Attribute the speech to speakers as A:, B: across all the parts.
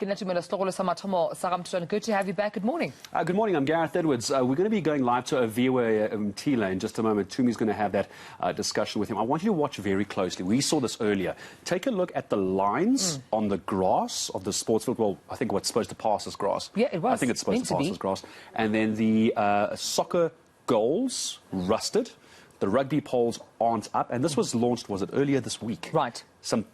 A: Good to have you back. Good morning.
B: Good morning. I'm Gareth Edwards. We're going to be going live to Aviwe Mtila in just a moment. Tumi's going to have that discussion with him. I want you to watch very closely. We saw this earlier. Take a look at the lines on the grass of the sports field. Well, I think what's supposed to pass is grass.
A: Yeah, it was.
B: I think it's supposed to pass as grass. And then the soccer goals rusted. The rugby poles aren't up. And this was launched, was it earlier this week?
A: Right.
B: Some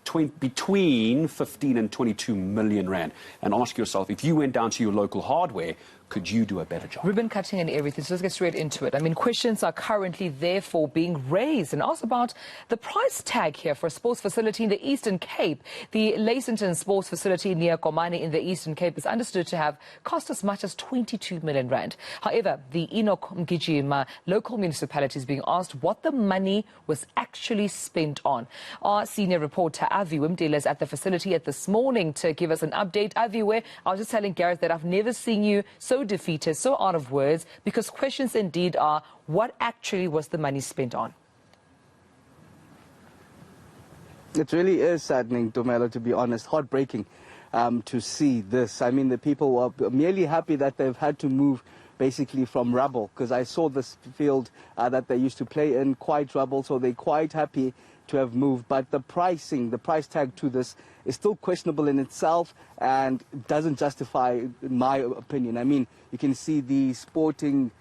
B: between 15 and 22 million rand. And ask yourself, if you went down to your local hardware, could you do a better job?
A: Ribbon cutting and everything, so let's get straight into it. I mean, questions are currently therefore being raised and asked about the price tag here for a sports facility in the Eastern Cape. The Lesseyton Sports Facility near Komani in the Eastern Cape is understood to have cost as much as 22 million rand. However, the eNCA local municipality is being asked what the money was actually spent on. Our senior reporter Aviwe Mtila is at the facility this morning to give us an update. Aviwe, I was just telling Gareth that I've never seen you so defeated, so out of words, because questions indeed are, what actually was the money spent on?
C: It really is saddening, Domelo, to be honest, heartbreaking to see this. I mean, the people were merely happy that they've had to move basically from rubble, because I saw this field that they used to play in, quite rubble, so they're quite happy to have moved. But the pricing, the price tag to this is still questionable in itself and doesn't justify, in my opinion. I mean, you can see the sporting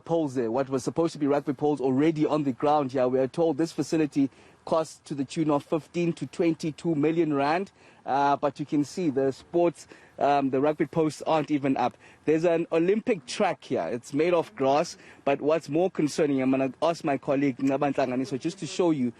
C: poles there, what was supposed to be rugby poles already on the ground here. We are told this facility costs to the tune of 15 to 22 million rand. But you can see the sports, the rugby posts aren't even up. There's an Olympic track here. It's made of grass. But what's more concerning, I'm going to ask my colleague so just to show you,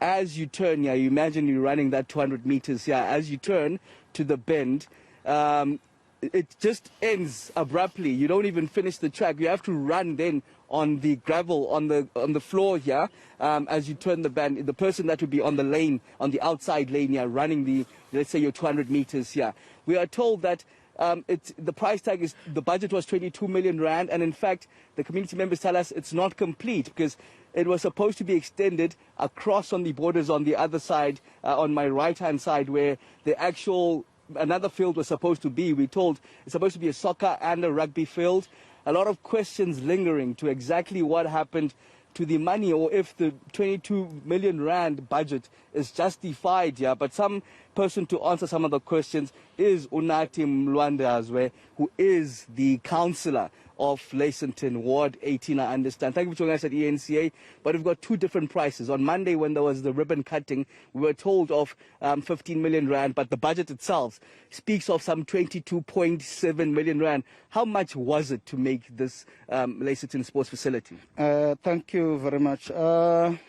C: as you turn here, you imagine you're running that 200 meters here. As you turn to the bend, it just ends abruptly. You don't even finish the track. You have to run then on the gravel, on the floor here, as you turn the bend. The person that would be on the lane, on the outside lane here, running the, let's say, your 200 meters here. We are told that the price tag is, the budget was 22 million rand, and in fact, the community members tell us it's not complete because it was supposed to be extended across on the borders on the other side, on my right-hand side, where the actual another field was supposed to be. We're told it's supposed to be a soccer and a rugby field. A lot of questions lingering to exactly what happened to the money, or if the 22 million rand budget is justified here. But some person to answer some of the questions is Unathi Mlindazwe, who is the councillor of Lesseyton, Ward 18, I understand. Thank you for joining us at eNCA. But we've got two different prices. On Monday, when there was the ribbon cutting, we were told of 15 million rand, but the budget itself speaks of some 22.7 million rand. How much was it to make this Lesseyton Sports Facility?
D: Thank you very much. The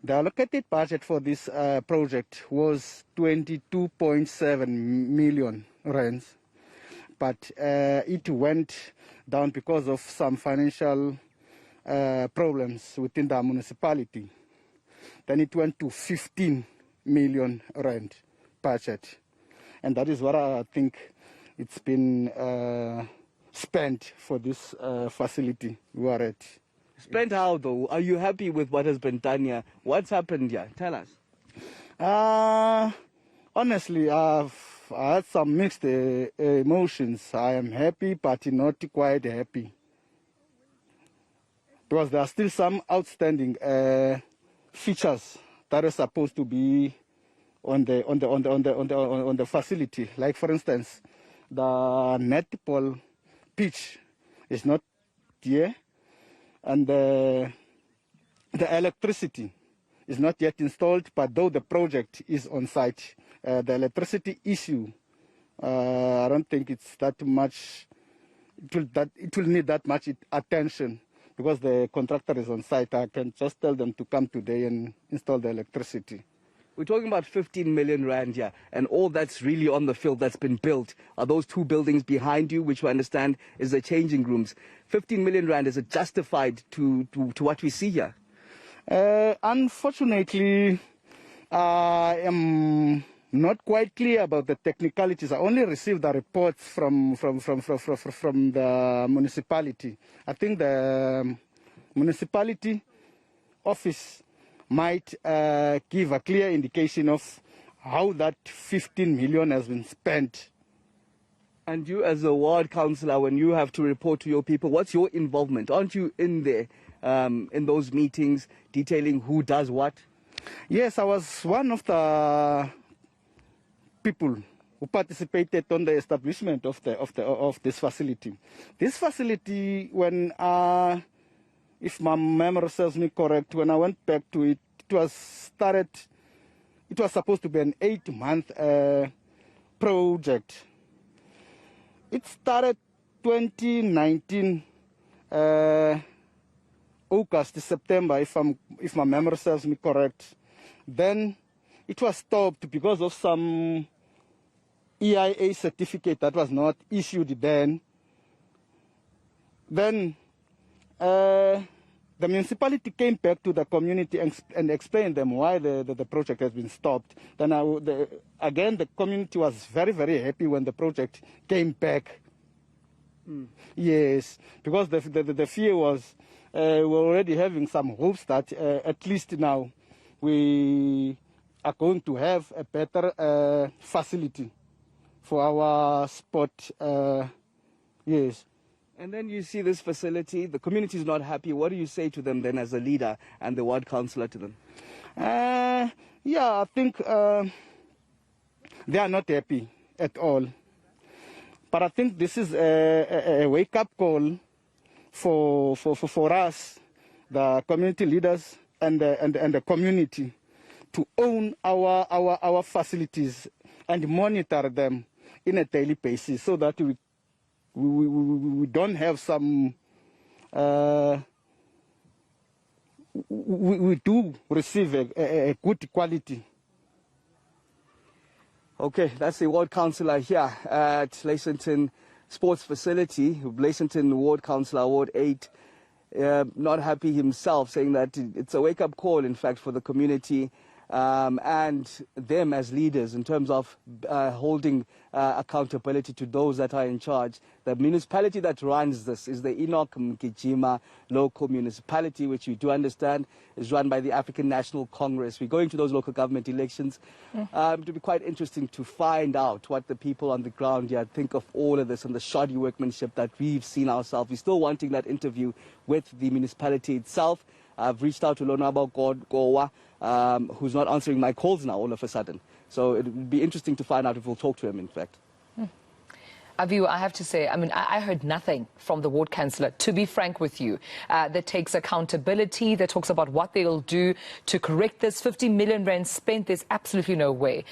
D: allocated budget for this project was 22.7 million rands, but it went down because of some financial problems within the municipality. Then it went to 15 million rand budget, and that is what I think it's been spent for this facility we are at.
C: Spent how, though? Are you happy with what has been done here? What's happened here? Tell us.
D: Honestly, I had some mixed emotions. I am happy, but not quite happy, because there are still some outstanding features that are supposed to be on the facility. Like, for instance, the netball pitch is not here, and the electricity is not yet installed. But though the project is on site, the electricity issue, I don't think it's that much. It will need that much attention, because the contractor is on site. I can just tell them to come today and install the electricity.
C: We're talking about 15 million rand here, and all that's really on the field that's been built are those two buildings behind you, which we understand is the changing rooms. 15 million rand, is it justified to what we see here?
D: Unfortunately, I am not quite clear about the technicalities. I only received the reports from the municipality. I think the municipality office might give a clear indication of how that 15 million has been spent
C: And you as a ward councillor, when you have to report to your people, what's your involvement? Aren't you in there in those meetings detailing who does what?
D: Yes, I was one of the people who participated on the establishment of this facility. This facility, when if my memory serves me correct, when I went back to it, it was supposed to be an 8-month project. It started 2019 August, September, if my memory serves me correct. Then it was stopped because of some EIA certificate that was not issued then. Then the municipality came back to the community and explained them why the project has been stopped. Then again, the community was very, very happy when the project came back. Yes, because the fear was we're already having some hopes that at least now we are going to have a better facility for our sport. Yes.
C: And then you see this facility, the community is not happy. What do you say to them then as a leader and the ward councillor to them?
D: Yeah, I think they are not happy at all. But I think this is a wake-up call for us, the community leaders and the community, to own our facilities and monitor them in a daily basis so that we don't have some we do receive a good quality.
C: Okay, that's the ward councillor here at Lesseyton Sports Facility, Lesseyton Ward Councillor, Ward 8, not happy himself, saying that it's a wake-up call, in fact, for the community and them as leaders in terms of holding accountability to those that are in charge. The municipality that runs this is the Mtila local municipality, which you do understand is run by the African National Congress. We're going to those local government elections. It will be quite interesting to find out what the people on the ground here think of all of this and the shoddy workmanship that we've seen ourselves. We're still wanting that interview with the municipality itself. I've reached out to Lonaba Gowa, who's not answering my calls now all of a sudden. So it would be interesting to find out if we'll talk to him, in fact.
A: Aviwe, I have to say, I mean, I heard nothing from the ward councillor, to be frank with you, that takes accountability, that talks about what they'll do to correct this. 50 million rand spent, there's absolutely no way.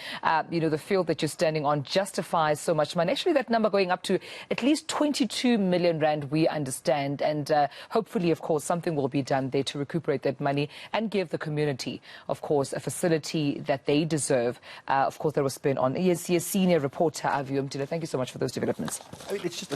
A: You know, the field that you're standing on justifies so much money. Actually, that number going up to at least 22 million rand, we understand. And hopefully, of course, something will be done there to recuperate that money and give the community, of course, a facility that they deserve. Of course, that was spent on. Yes, senior reporter, Aviwe Mtila. Thank you so much for those developments.
B: I mean, it's just